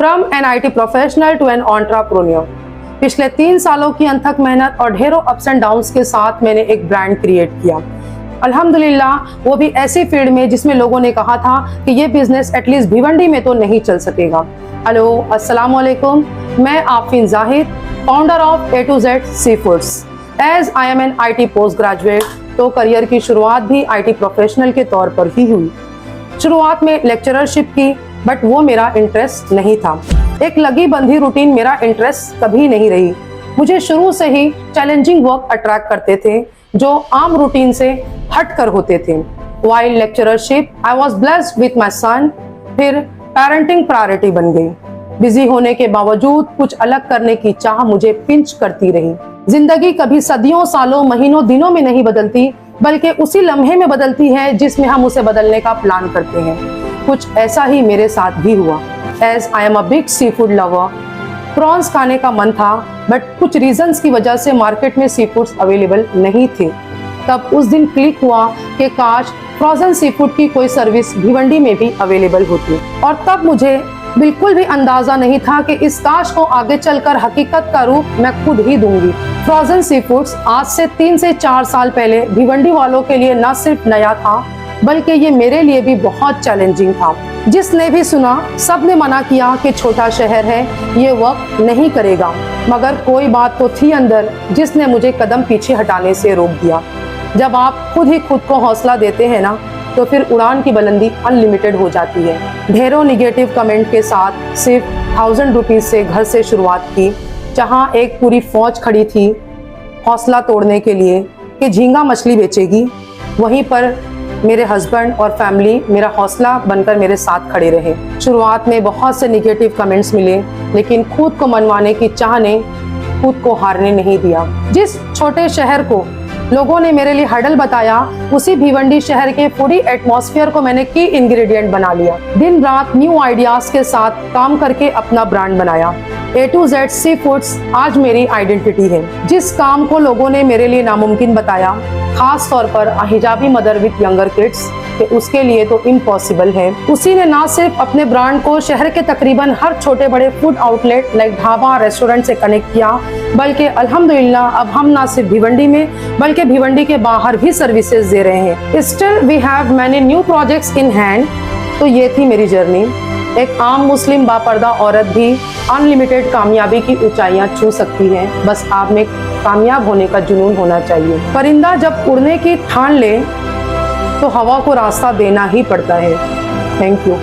From an IT professional to an entrepreneur. पिछले 3 सालों की अथक मेहनत और ढेरों अप्स एंड डाउन्स के साथ मैंने एक ब्रांड क्रिएट किया। अल्हम्दुलिल्लाह, वो भी ऐसी फील्ड में जिसमें लोगों ने कहा था कि ये बिजनेस एटलीस्ट भिवंडी में तो नहीं चल सकेगा। हेलो, अस्सलाम वालेकुम। मैं Afreen Zahid, founder of A to Z sea foods. As I am an IT post graduate, तो करियर की शुरुआत भी IT प्रोफेशनल के तौर पर ही हुई। शुरुआत में लेक्चररशिप की, बट वो मेरा इंटरेस्ट नहीं था। एक लगी बंधी रूटीन मेरा इंटरेस्ट कभी नहीं रही। मुझे शुरू से ही चैलेंजिंग वर्क अट्रैक्ट करते थे जो आम रूटीन से हटकर होते थे। While lectureship I was blessed with my son. फिर पेरेंटिंग प्रायोरिटी बन गई। बिजी होने के बावजूद कुछ अलग करने की चाह मुझे पिंच करती रही। जिंदगी कभी सदियों, सालों, महीनों, दिनों में नहीं बदलती, बल्कि उसी लम्हे में बदलती है जिसमें हम उसे बदलने का प्लान करते हैं। कुछ ऐसा ही मेरे साथ भी हुआ। As I am a big sea food lover, prawns खाने का मन था, बट कुछ रीजंस की वजह से मार्केट में सी फूड्स अवेलेबल नहीं थे। तब उस दिन क्लिक हुआ कि काश फ्रोजन सी फूड की कोई सर्विस भिवंडी में भी अवेलेबल होती। और तब मुझे बिल्कुल भी अंदाजा नहीं था कि इस काश को आगे चलकर हकीकत का रूप मैं खुद ही दूंगी। फ्रोजन सी फूड्स आज से 3 से 4 साल पहले भिवंडी वालों के लिए न सिर्फ नया था, बल्कि ये मेरे लिए भी बहुत चैलेंजिंग था। जिसने भी सुना, सबने मना किया कि छोटा शहर है, ये वर्क नहीं करेगा। मगर कोई बात तो थी अंदर जिसने मुझे कदम पीछे हटाने से रोक दिया। जब आप खुद ही खुद को हौसला देते हैं ना, तो फिर उड़ान की बुलंदी अनलिमिटेड हो जाती है। ढेरों निगेटिव कमेंट के साथ सिर्फ 1000 रुपीज से घर से शुरुआत की, जहां एक पूरी फौज खड़ी थी हौसला तोड़ने के लिए कि झींगा मछली बेचेगी। वहीं पर मेरे हस्बैंड और फैमिली मेरा हौसला बनकर मेरे साथ खड़े रहे। शुरुआत में बहुत से निगेटिव कमेंट्स मिले, लेकिन खुद को मनवाने की चाह ने खुद को हारने नहीं दिया। जिस छोटे शहर को लोगों ने मेरे लिए हर्डल बताया, उसी भिवंडी शहर के पूरी एटमॉस्फेयर को मैंने की इंग्रेडिएंट बना लिया। दिन रात न्यू आइडियाज के साथ काम करके अपना ब्रांड बनाया। A to Z sea foods आज मेरी आइडेंटिटी है। जिस काम को लोगों ने मेरे लिए नामुमकिन बताया, खास तौर पर हिजाबी मदर विद यंगर किड्स, कि उसके लिए तो इम्पॉसिबल है, उसी ने ना सिर्फ अपने ब्रांड को शहर के तकरीबन हर छोटे बड़े food outlet like dhaba, restaurant से कनेक्ट किया, बल्कि अल्हम्दुलिल्लाह अब हम ना सिर्फ भिवंडी में बल्कि भिवंडी के बाहर भी सर्विसेज दे रहे हैं। Still we have many new projects in hand. तो ये थी मेरी जर्नी। एक आम मुस्लिम बापर्दा औरत भी अनलिमिटेड कामयाबी की ऊंचाइयां छू सकती है। बस आप में कामयाब होने का जुनून होना चाहिए। परिंदा जब उड़ने की ठान ले तो हवा को रास्ता देना ही पड़ता है। Thank you.